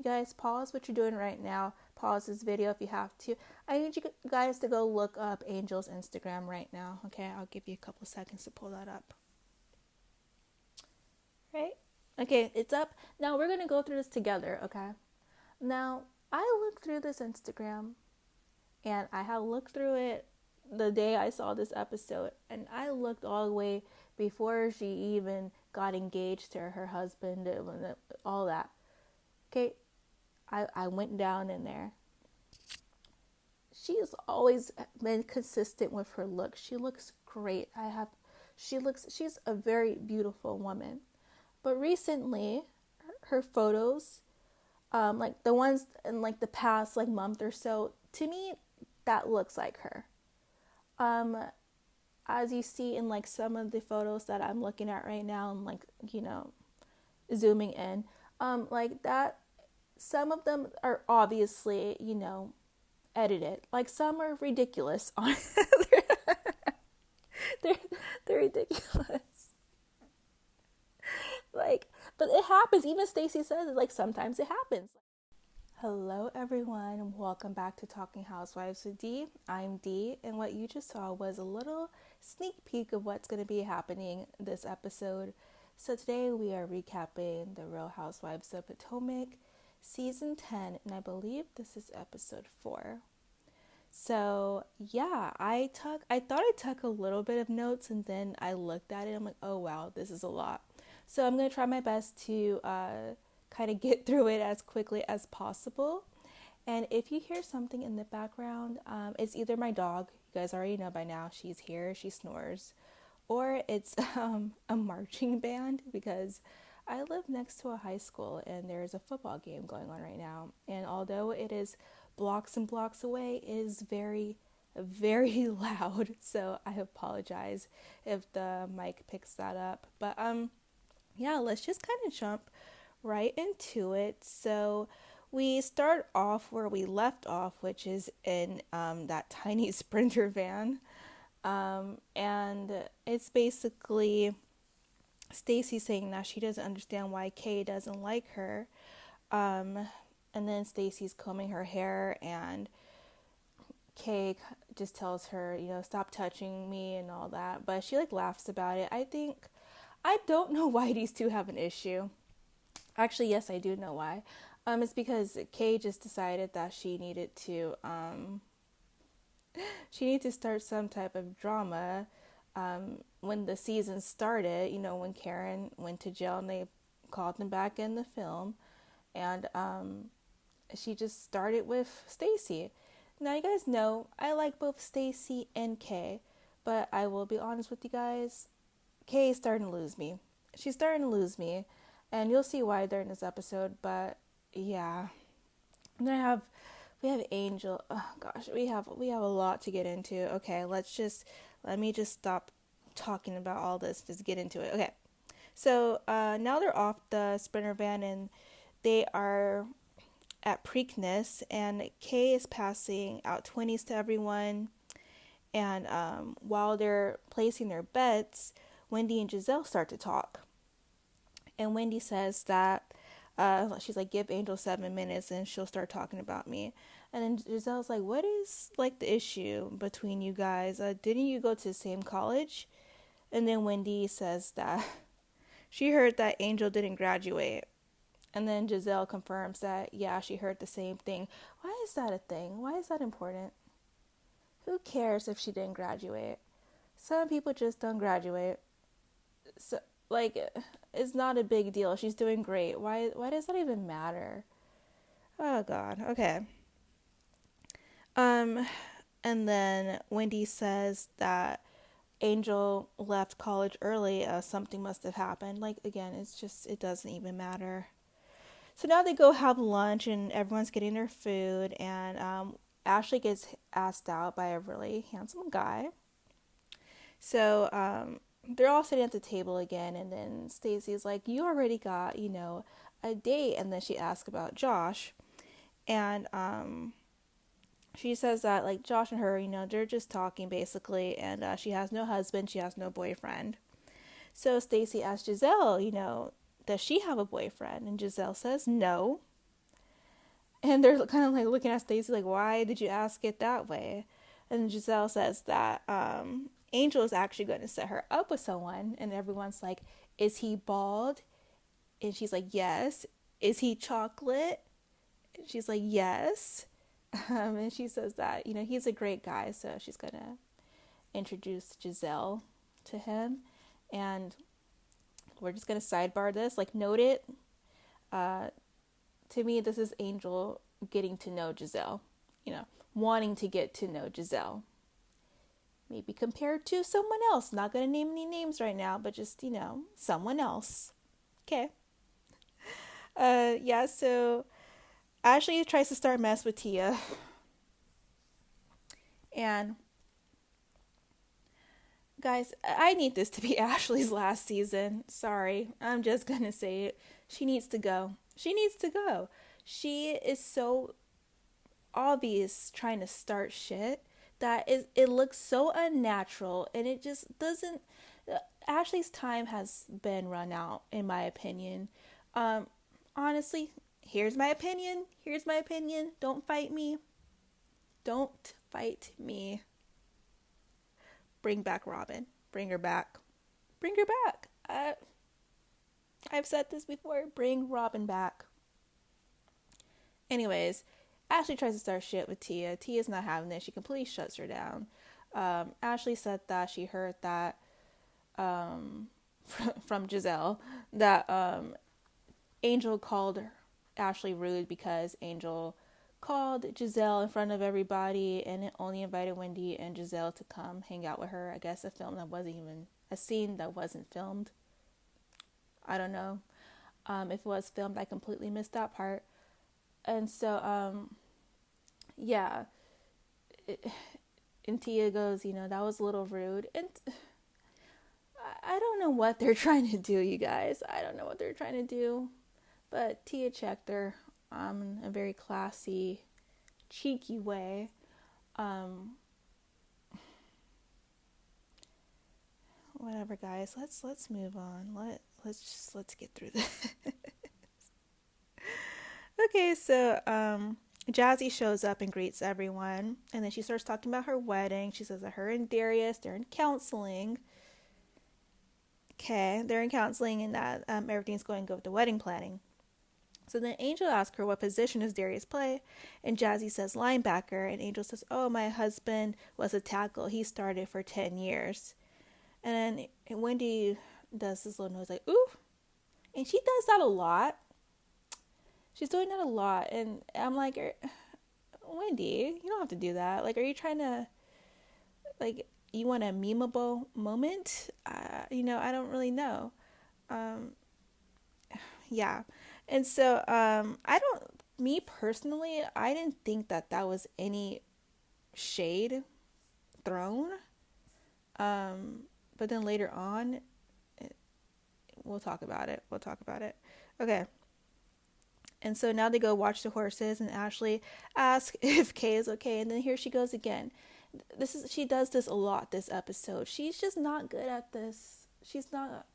guys, pause what you're doing right now. Pause this video if you have to. I need you guys to go look up Angel's Instagram right now. Okay, I'll give you a couple seconds to pull that up. Right? Okay, it's up. Now we're going to go through this together, okay? Now, I looked through this Instagram, and I have looked through it the day I saw this episode, and I looked all the way before she even got engaged to her husband and all that. Okay, I went down in there. She has always been consistent with her look. She looks great. She's a very beautiful woman. But recently, her photos, like the ones in like the past like month or so, to me, that looks like her. As you see in like some of the photos that I'm looking at right now, and like, zooming in, like that, some of them are obviously, edited. Like some are ridiculous on they're ridiculous. Like, but it happens. Even Stacey says it, like sometimes it happens. Hello everyone, and welcome back to Talking Housewives with D. I'm D, and what you just saw was a little sneak peek of what's going to be happening this episode. So today we are recapping the Real Housewives of Potomac, season 10, and I believe this is episode 4. So yeah, I thought I took a little bit of notes, and then I looked at it. I'm like, oh wow, this is a lot. So I'm gonna try my best to kind of get through it as quickly as possible. And if you hear something in the background, it's either my dog. You guys already know by now. She's here. She snores, or it's a marching band, because I live next to a high school and there's a football game going on right now. And although it is blocks and blocks away, it is very, very loud. So I apologize if the mic picks that up. But yeah, let's just kind of jump right into it. So we start off where we left off, which is in that tiny Sprinter van. And it's basically Stacey saying that she doesn't understand why Kay doesn't like her. And then Stacey's combing her hair, and Kay just tells her, stop touching me and all that. But she like laughs about it. I don't know why these two have an issue. Actually, yes, I do know why. It's because Kay just decided that she needed to start some type of drama. When the season started, when Karen went to jail and they called them back in the film, and she just started with Stacey. Now you guys know I like both Stacey and Kay, but I will be honest with you guys, Kay is starting to lose me. She's starting to lose me, and you'll see why during this episode. But yeah, and then we have Angel. Oh gosh, we have a lot to get into. Okay, let me just stop talking about all this. Just get into it. Okay, so now they're off the Sprinter van and they are at Preakness, and Kay is passing out 20s to everyone. And while they're placing their bets, Wendy and Gizelle start to talk. And Wendy says that she's like, give Angel 7 minutes and she'll start talking about me. And then Giselle's like, what is like the issue between you guys? Didn't you go to the same college? And then Wendy says that she heard that Angel didn't graduate. And then Gizelle confirms that, yeah, she heard the same thing. Why is that a thing? Why is that important? Who cares if she didn't graduate? Some people just don't graduate. So, like, it's not a big deal. She's doing great. Why does that even matter? Oh, God. Okay. And then Wendy says that Angel left college early. Something must have happened. Like, again, it doesn't even matter. So now they go have lunch, and everyone's getting their food, and Ashley gets asked out by a really handsome guy. So they're all sitting at the table again, and then Stacey's like, you already got, a date. And then she asks about Josh, and she says that, like, Josh and her, they're just talking basically, and she has no husband, she has no boyfriend. So Stacey asks Gizelle, does she have a boyfriend? And Gizelle says no. And they're kind of like looking at Stacey like, why did you ask it that way? And Gizelle says that Angel is actually going to set her up with someone. And everyone's like, is he bald? And she's like, yes. Is he chocolate? And she's like, yes. And she says that, he's a great guy. So she's going to introduce Gizelle to him. And we're just going to sidebar this. Like, note it. To me, this is Angel getting to know Gizelle. Wanting to get to know Gizelle. Maybe compared to someone else. Not going to name any names right now, but just, someone else. Okay. Yeah, so Ashley tries to start mess with Tia. And guys, I need this to be Ashley's last season. Sorry, I'm just going to say it. She needs to go. She needs to go. She is so obvious trying to start shit that it looks so unnatural, and it just doesn't. Ashley's time has been run out, in my opinion. Honestly, here's my opinion. Don't fight me. Bring back Robin. Bring her back. I've said this before. Bring Robin back. Anyways, Ashley tries to start shit with Tia. Tia's not having it. She completely shuts her down. Ashley said that she heard that from Gizelle that Angel called Ashley rude because Angel called Gizelle in front of everybody and it only invited Wendy and Gizelle to come hang out with her. I guess a scene that wasn't filmed. I don't know. If it was filmed, I completely missed that part. And so, yeah. And Tia goes, that was a little rude. And I don't know what they're trying to do, you guys. I don't know what they're trying to do. But Tia checked her in a very classy, cheeky way. Whatever, guys. Let's move on. Let's get through this. Okay, so Jassi shows up and greets everyone, and then she starts talking about her wedding. She says that her and Darius, they're in counseling. Okay, they're in counseling, and that everything's going good with the wedding planning. So then Angel asks her what position does Darius play, and Jassi says linebacker, and Angel says, oh, my husband was a tackle. He started for 10 years. And then Wendy does this little noise like, ooh, and she does that a lot. She's doing that a lot, and I'm like, Wendy, you don't have to do that. Like, are you trying to, like, you want a memeable moment? I don't really know. Yeah. And so, me personally, I didn't think that was any shade thrown. But then later on, we'll talk about it. Okay. And so now they go watch the horses, and Ashley asks if Kay is okay. And then here she goes again. She does this a lot this episode. She's just not good at this. She's not.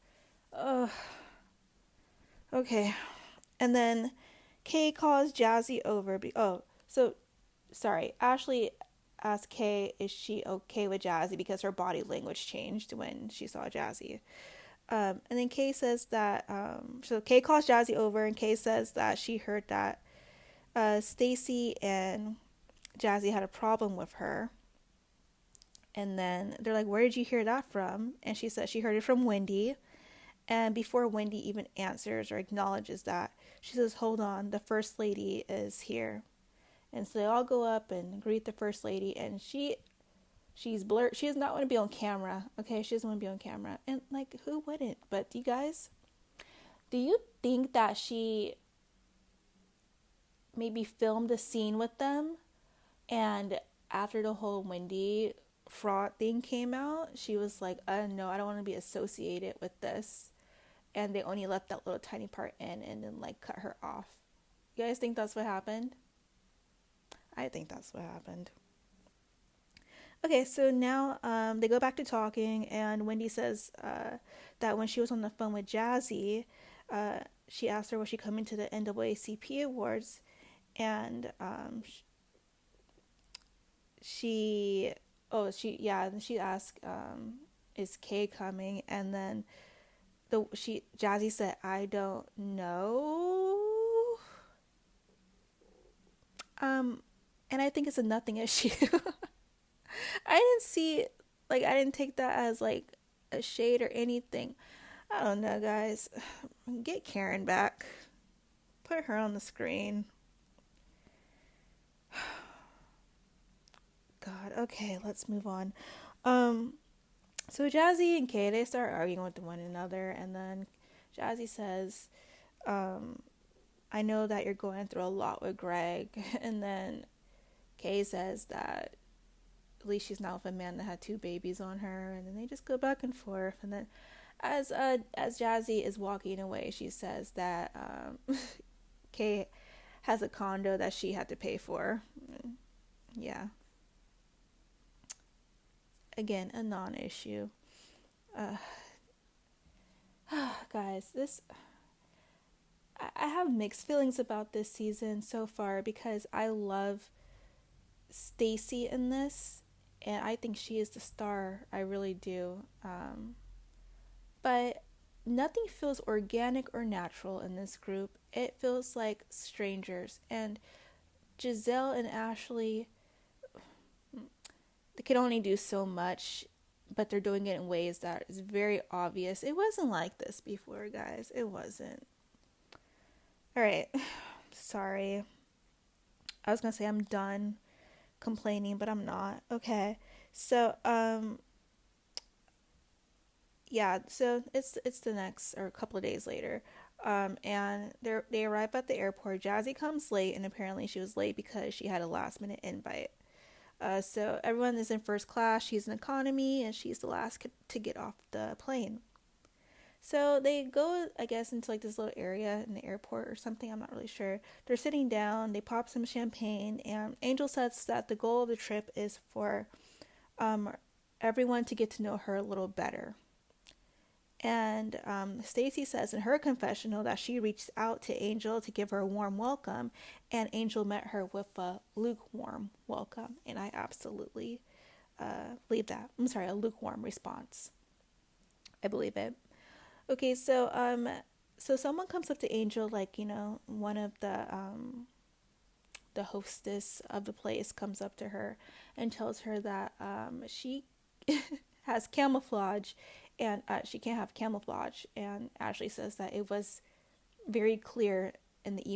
Okay. And then Kay calls Jassi over. Sorry. Ashley asked Kay, is she okay with Jassi, because her body language changed when she saw Jassi. And then Kay says that, so Kay calls Jassi over, and Kay says that she heard that Stacey and Jassi had a problem with her. And then they're like, where did you hear that from? And she says she heard it from Wendy. And before Wendy even answers or acknowledges that, she says, hold on, the first lady is here. And so they all go up and greet the first lady, and she's blurred. She does not want to be on camera. Okay, she doesn't want to be on camera. And like, who wouldn't? But you guys, do you think that she maybe filmed a scene with them, and after the whole Wendy fraud thing came out, she was like, no, I don't want to be associated with this, and they only left that little tiny part in and then like cut her off? You guys think that's what happened? I think that's what happened. Okay, so now they go back to talking, and Wendy says that when she was on the phone with Jassi, she asked her was she coming to the NAACP Awards, and she and she asked, is Kay coming? And then Jassi said, I don't know. And I think it's a nothing issue. I didn't take that as like a shade or anything. I don't know, guys. Get Karen back. Put her on the screen. God, okay, let's move on. So Jassi and Kay, they start arguing with one another, and then Jassi says, I know that you're going through a lot with Greg, and then Kay says that at least she's not with a man that had 2 babies on her, and then they just go back and forth, and then as Jassi is walking away, she says that Kay has a condo that she had to pay for. Yeah. Again, a non-issue. Guys, I have mixed feelings about this season so far because I love Stacey in this, and I think she is the star. I really do. But nothing feels organic or natural in this group. It feels like strangers. And Gizelle and Ashley, they can only do so much, but they're doing it in ways that is very obvious. It wasn't like this before, guys. It wasn't. All right. Sorry. I was going to say I'm done complaining, but I'm not. Okay. So, yeah, so it's the next, or a couple of days later, and they arrive at the airport. Jassi comes late, and apparently she was late because she had a last minute invite. So everyone is in first class. She's in economy, and she's the last to get off the plane. So they go, I guess, into like this little area in the airport or something. I'm not really sure. They're sitting down. They pop some champagne, and Angel says that the goal of the trip is for everyone to get to know her a little better. And Stacey says in her confessional that she reached out to Angel to give her a warm welcome, and Angel met her with a lukewarm welcome. And I absolutely believe that. I'm sorry, a lukewarm response. I believe it. Okay, so someone comes up to Angel, like, one of the hostess of the place comes up to her and tells her that she has camouflage, and she can't have camouflage. And Ashley says that it was very clear in the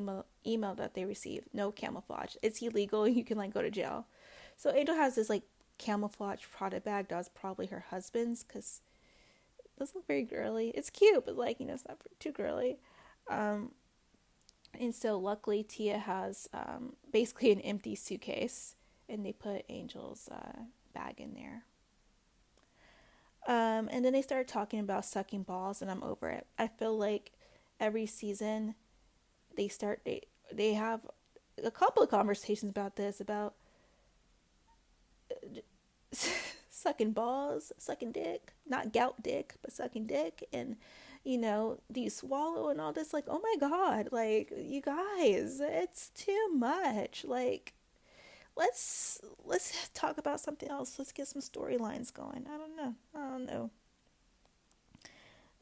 email that they received, no camouflage. It's illegal. You can like go to jail. So Angel has this like camouflage Prada bag that was probably her husband's, because it doesn't look very girly. It's cute, but like, it's not too girly. And so luckily Tia has basically an empty suitcase, and they put Angel's bag in there. And then they started talking about sucking balls, and I'm over it. I feel like every season they have a couple of conversations about this, about sucking balls, sucking dick, not gout dick, but sucking dick, and do you swallow and all this? Like, oh my God, like, you guys, it's too much. Like, let's talk about something else. Let's get some storylines going. I don't know.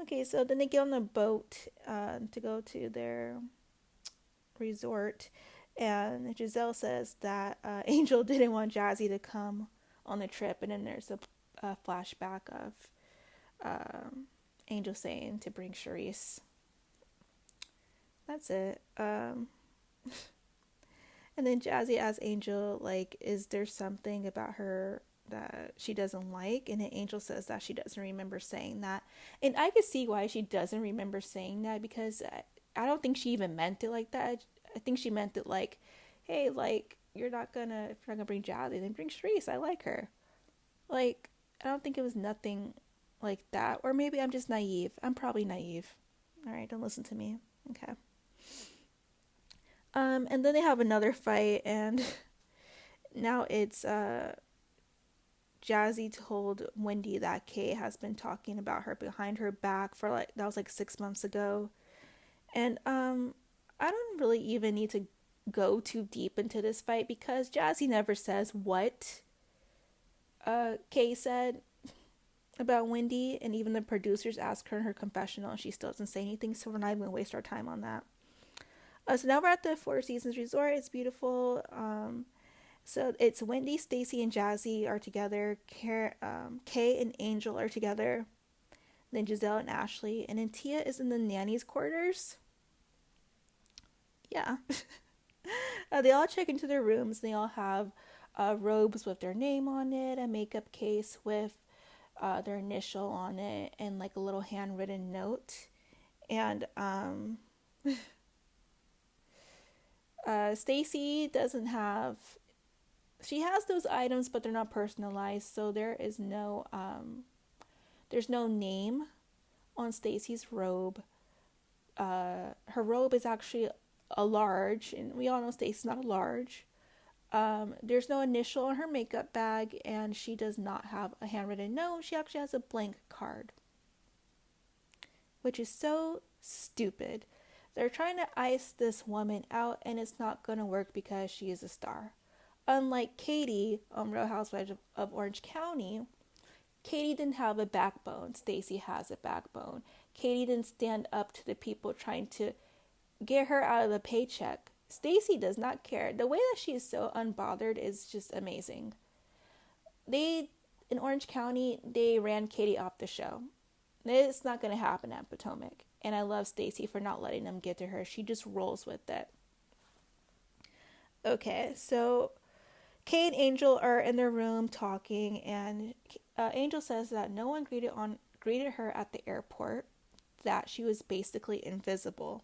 Okay, so then they get on the boat to go to their resort, and Gizelle says that Angel didn't want Jassi to come on the trip, and then there's a flashback of Angel saying to bring Charisse. That's it. And then Jassi asks Angel, like, is there something about her that she doesn't like? And then Angel says that she doesn't remember saying that. And I can see why she doesn't remember saying that, because I don't think she even meant it like that. I think she meant it like, hey, like, if you're not gonna bring Jassi, then bring Charisse. I like her. Like, I don't think it was nothing like that. Or maybe I'm just naive. I'm probably naive. All right, don't listen to me. Okay. And then they have another fight, and now it's Jassi told Wendy that Kay has been talking about her behind her back for that was like 6 months ago. And I don't really even need to go too deep into this fight because Jassi never says what Kay said about Wendy, and even the producers ask her in her confessional and she still doesn't say anything, so we're not even going to waste our time on that. So now we're at the Four Seasons Resort. It's beautiful. So it's Wendy, Stacey, and Jassi are together. Kay and Angel are together. Then Gizelle and Ashley. And then Tia is in the nanny's quarters. Yeah. They all check into their rooms. They all have robes with their name on it, a makeup case with their initial on it, and like a little handwritten note. And Stacey doesn't have... She has those items, but they're not personalized, so there's no name on Stacey's robe. Her robe is actually a large, and we all know Stacey's not a large. There's no initial on her makeup bag, and she does not have a handwritten note. She actually has a blank card, which is so stupid. They're trying to ice this woman out, and it's not going to work because she is a star. Unlike Katie on Real Housewives of Orange County, Katie didn't have a backbone. Stacey has a backbone. Katie didn't stand up to the people trying to get her out of the paycheck. Stacey does not care. The way that she is so unbothered is just amazing. In Orange County, they ran Katie off the show. It's not going to happen at Potomac. And I love Stacey for not letting them get to her. She just rolls with it. Okay, so Kay and Angel are in their room talking, and Angel says that no one greeted her at the airport, that she was basically invisible.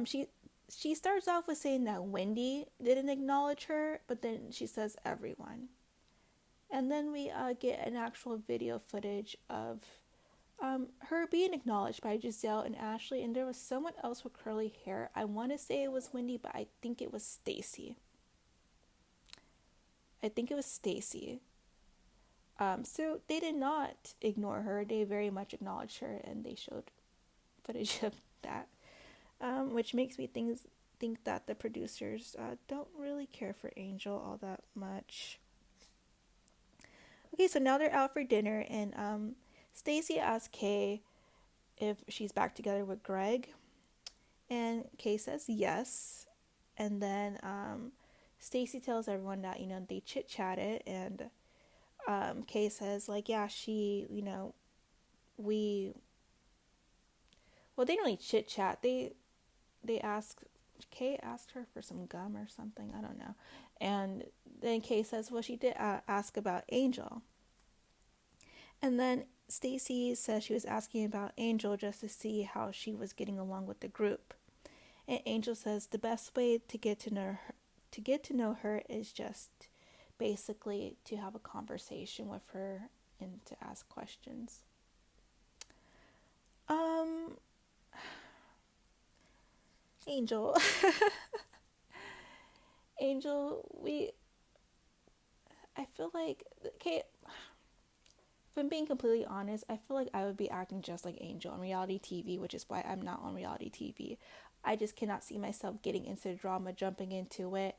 She starts off with saying that Wendy didn't acknowledge her, but then she says everyone. And then we get an actual video footage of her being acknowledged by Gizelle and Ashley, and there was someone else with curly hair. I want to say it was Wendy, but I think it was Stacey. So they did not ignore her. They very much acknowledged her, and they showed footage of that, which makes me think that the producers don't really care for Angel all that much. Okay, so now they're out for dinner, and Stacey asks Kay if she's back together with Greg, and Kay says yes. And then Stacey tells everyone that, they chit-chatted, and Kay says, like, yeah, she, they didn't really chit-chat. Kay asked her for some gum or something, I don't know. And then Kay says, well, she did ask about Angel. And then Stacey says she was asking about Angel just to see how she was getting along with the group. And Angel says the best way to get to know her is just basically to have a conversation with her and to ask questions. Angel. I feel like, okay, if I'm being completely honest, I feel like I would be acting just like Angel on reality TV, which is why I'm not on reality TV. I just cannot see myself getting into the drama, jumping into it.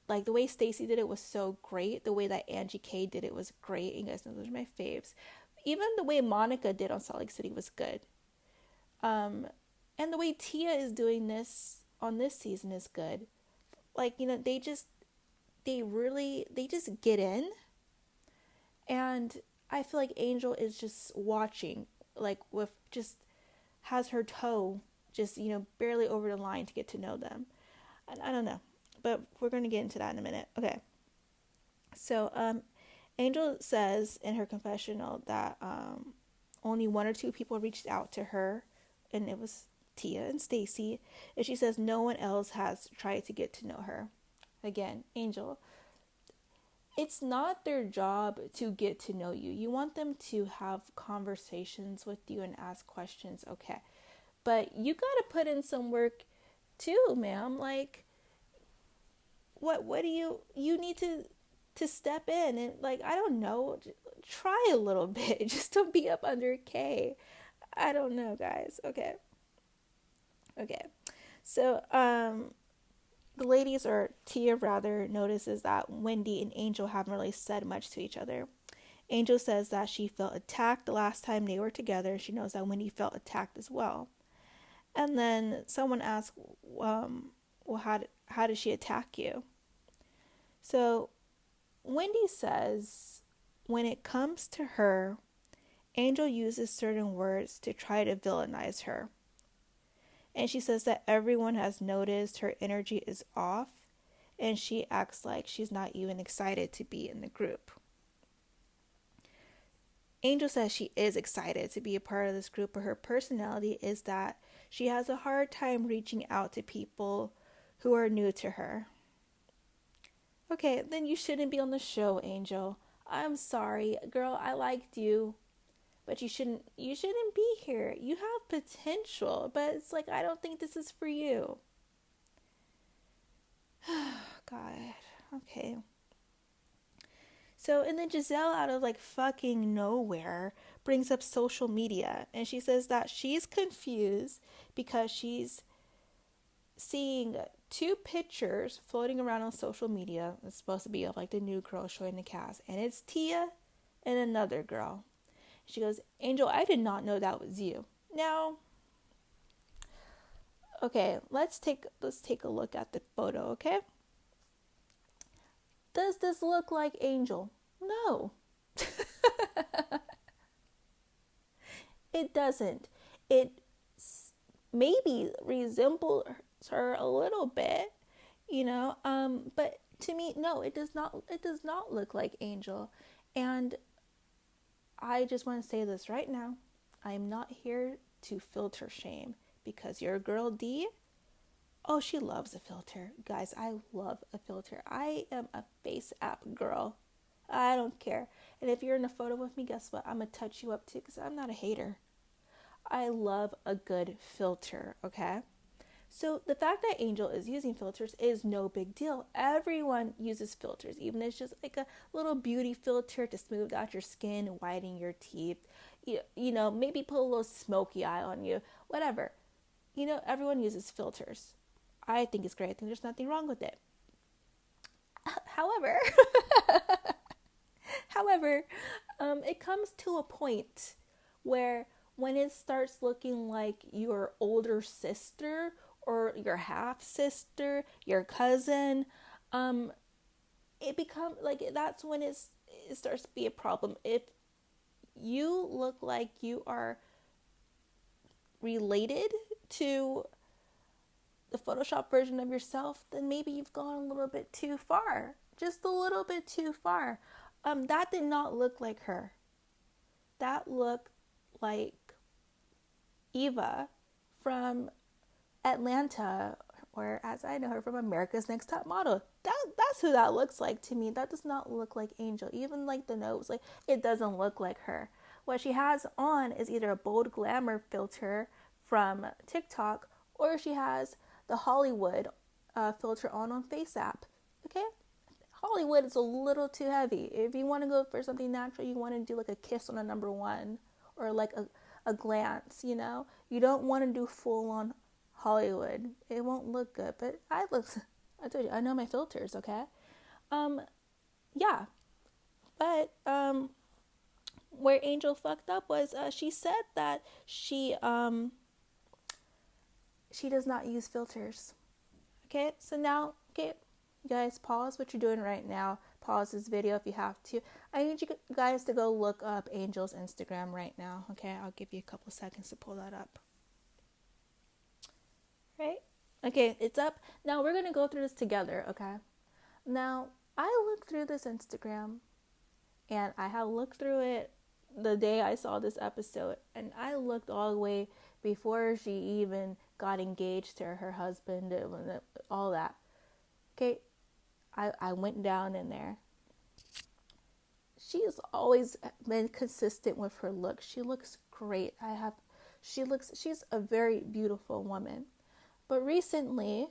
Like the way Stacey did it was so great. The way that Angie K did it was great. You guys know those are my faves. Even the way Monica did on Salt Lake City was good. And the way Tia is doing this on this season is good. Like, they just get in. And I feel like Angel is just watching, like, has her toe just, barely over the line to get to know them. And I don't know, but we're going to get into that in a minute. Okay. So, Angel says in her confessional that only one or two people reached out to her, and it was Tia and Stacey, and she says no one else has tried to get to know her. Again, Angel, it's not their job to get to know you. You want them to have conversations with you and ask questions, okay. But you gotta put in some work too, ma'am. Like, what do you need to step in and, like, I don't know, try a little bit. Just don't be up under K. I don't know, guys. Okay. So, the ladies, or Tia rather, notices that Wendy and Angel haven't really said much to each other. Angel says that she felt attacked the last time they were together. She knows that Wendy felt attacked as well. And then someone asks, well, how did she attack you? So Wendy says when it comes to her, Angel uses certain words to try to villainize her. And she says that everyone has noticed her energy is off, and she acts like she's not even excited to be in the group. Angel says she is excited to be a part of this group, but her personality is that she has a hard time reaching out to people who are new to her. Okay, then you shouldn't be on the show, Angel. I'm sorry, girl, I liked you, but you shouldn't be here. You have potential, but it's like I don't think this is for you. God. Okay. So, and then Gizelle, out of like fucking nowhere, brings up social media, and she says that she's confused because she's seeing two pictures floating around on social media. It's supposed to be of like the new girl showing the cast, and it's Tia and another girl. She goes, Angel, I did not know that was you. Now, okay, let's take a look at the photo, okay? Does this look like Angel? No. It doesn't. It maybe resembles her a little bit, but to me, no, it does not look like Angel. And I just want to say this right now. I am not here to filter shame, because your girl D, oh, she loves a filter. Guys, I love a filter. I am a face app girl. I don't care. And if you're in a photo with me, guess what? I'm going to touch you up too, because I'm not a hater. I love a good filter, okay? So the fact that Angel is using filters is no big deal. Everyone uses filters, even if it's just like a little beauty filter to smooth out your skin, whiten your teeth, maybe put a little smoky eye on you, whatever. Everyone uses filters. I think it's great. I think there's nothing wrong with it. However, it comes to a point where when it starts looking like your older sister or your half sister, your cousin, it becomes like that's when it starts to be a problem. If you look like you are related to the Photoshop version of yourself, then maybe you've gone a little bit too far. Just a little bit too far. That did not look like her. That looked like Eva from Atlanta, or as I know her from America's Next Top Model. That's who that looks like to me. That does not look like Angel. Even like the nose, like it doesn't look like her. What she has on is either a bold glamour filter from TikTok, or she has the Hollywood filter on Face app. Okay? Hollywood is a little too heavy. If you want to go for something natural, you want to do like a kiss on a number one, or like a glance, you don't want to do full on Hollywood. It won't look good. But I told you, I know my filters, okay? Yeah. But where Angel fucked up was she said that she does not use filters. Okay, so now, okay, you guys, pause what you're doing right now. Pause this video if you have to. I need you guys to go look up Angel's Instagram right now. Okay, I'll give you a couple seconds to pull that up. Right? Okay, it's up. Now we're gonna go through this together. Okay. Now I looked through this Instagram, and I have looked through it the day I saw this episode, and I looked all the way before she even got engaged to her husband, all that. Okay, I went down in there. She has always been consistent with her look. She looks great. She's a very beautiful woman. But recently,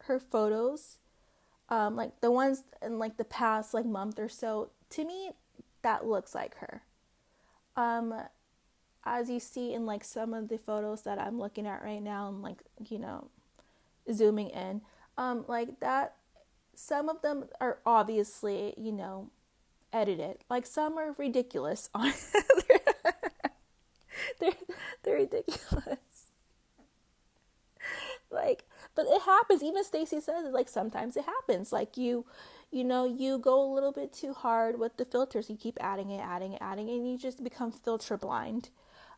her photos, like the ones in like the past like month or so, to me, that looks like her. As you see in like some of the photos that I'm looking at right now, and like, zooming in, like that. Some of them are obviously, edited. Like some are ridiculous. On they're they're ridiculous. Like, but it happens. Even Stacey says it. Like sometimes it happens. Like you go a little bit too hard with the filters. You keep adding it, and you just become filter blind.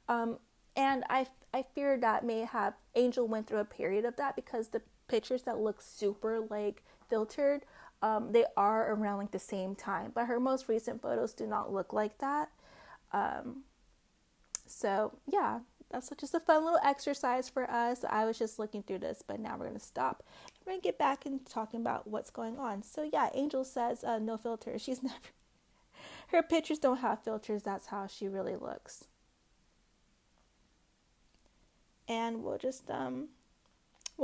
Um, and I fear that may have Angel went through a period of that because the pictures that look super like filtered, they are around like the same time. But her most recent photos do not look like that. Um, so yeah, that's just a fun little exercise for us. I was just looking through this, but now we're gonna stop. We're gonna get back into talking about what's going on. So yeah, Angel says no filters. She's never. Her pictures don't have filters. That's how she really looks. And we'll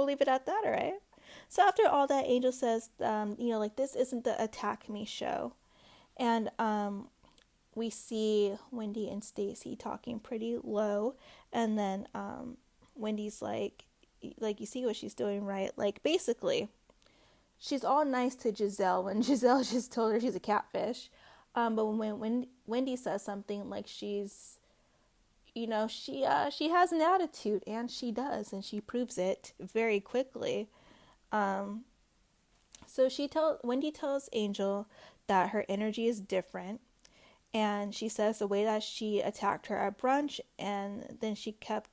leave it at that, all right? So after all that, Angel says, like this isn't the attack me show, and we see Wendy and Stacey talking pretty low, and then Wendy's like you see what she's doing, right? Like basically, she's all nice to Gizelle when Gizelle just told her she's a catfish, but when Wendy says something like she's she has an attitude, and she does, and she proves it very quickly. Um, so Wendy tells Angel that her energy is different, and she says the way that she attacked her at brunch, and then she kept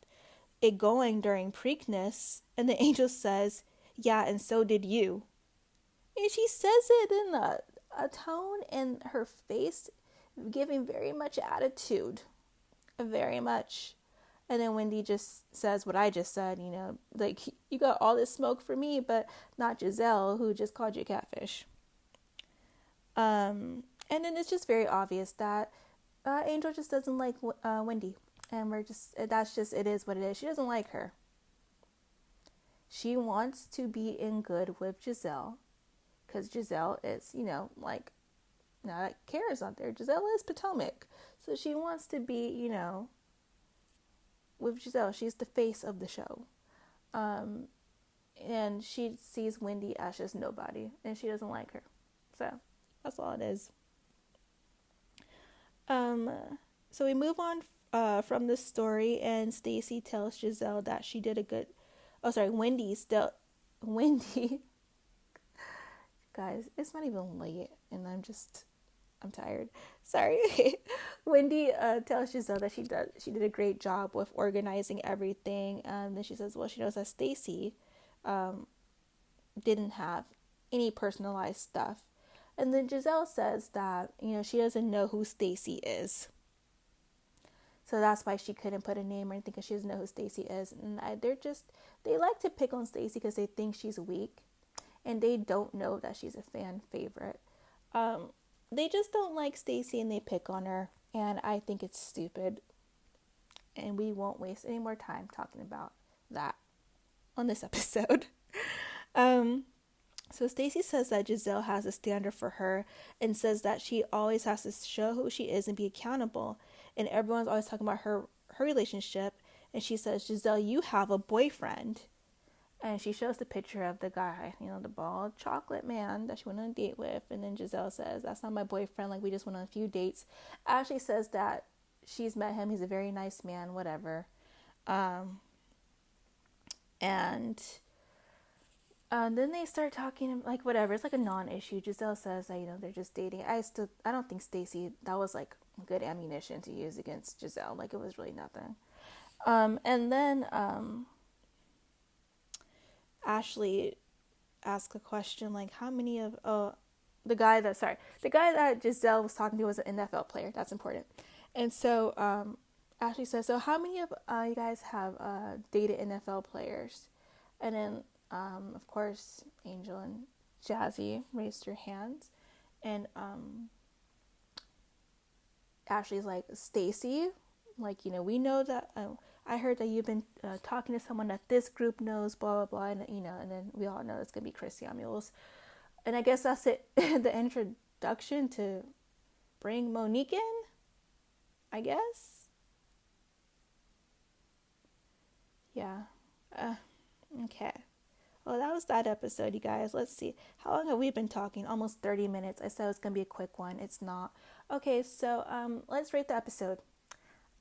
it going during Preakness, and the Angel says, "Yeah, and so did you." And she says it in a tone in her face, giving very much attitude. Very much. And then Wendy just says what I just said, like you got all this smoke for me, but not Gizelle, who just called you a catfish. And then it's just very obvious that Angel just doesn't like Wendy, and it is what it is. She doesn't like her. She wants to be in good with Gizelle, because Gizelle is, like, now that cares out there. Gizelle is Potomac. So she wants to be, with Gizelle. She's the face of the show. And she sees Wendy as just nobody. And she doesn't like her. So that's all it is. So we move on from this story. And Stacey tells Gizelle that she did a good... Oh, sorry. Wendy... Guys, it's not even late. And I'm tired. Sorry. Wendy tells Gizelle that she did a great job with organizing everything. Then she says, well, she knows that Stacey didn't have any personalized stuff. And then Gizelle says that, she doesn't know who Stacey is. So that's why she couldn't put a name or anything, because she doesn't know who Stacey is. And they like to pick on Stacey because they think she's weak. And they don't know that she's a fan favorite. They just don't like Stacey, and they pick on her, and I think it's stupid. And we won't waste any more time talking about that on this episode. So Stacey says that Gizelle has a standard for her, and says that she always has to show who she is and be accountable. And everyone's always talking about her relationship, and she says, Gizelle, you have a boyfriend. And she shows the picture of the guy, the bald chocolate man that she went on a date with. And then Gizelle says, that's not my boyfriend. Like, we just went on a few dates. Ashley says that she's met him. He's a very nice man, whatever. And then they start talking, like, whatever. It's like a non-issue. Gizelle says that, they're just dating. I don't think Stacey, that was, like, good ammunition to use against Gizelle. Like, it was really nothing. And then... Ashley asked a question like, how many of the guy that Gizelle was talking to was an NFL player. That's important. And so Ashley says, so how many of you guys have dated NFL players? And then of course Angel and Jassi raised their hands, and Ashley's like, Stacey, like, we know that I heard that you've been talking to someone that this group knows, blah, blah, blah. And, and then we all know it's going to be Chris Samuels. And I guess that's it, the introduction to bring Monique in, I guess. Yeah. Okay. Well, that was that episode, you guys. Let's see. How long have we been talking? Almost 30 minutes. I said it was going to be a quick one. It's not. Okay, so let's rate the episode.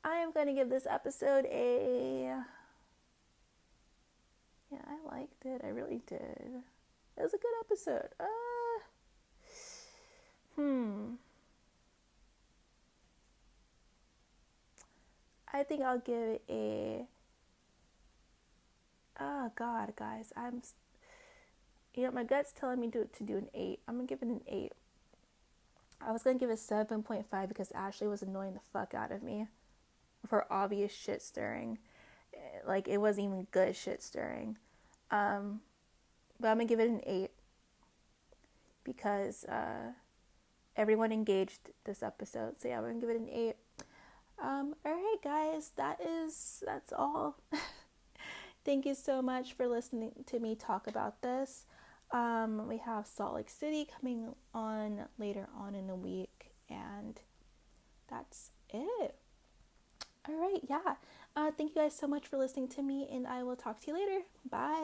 I am going to give this episode a... Yeah, I liked it. I really did. It was a good episode. I think I'll give it a... Oh, God, guys. My gut's telling me to do an 8. I'm going to give it an 8. I was going to give it 7.5 because Ashley was annoying the fuck out of me for obvious shit stirring. Like, it wasn't even good shit stirring. But I'm going to give it an 8 because everyone engaged this episode. So yeah, I'm going to give it an 8. Alright, guys, that's all. Thank you so much for listening to me talk about this. We have Salt Lake City coming on later on in the week, and that's it. All right, yeah. Thank you guys so much for listening to me, and I will talk to you later. Bye.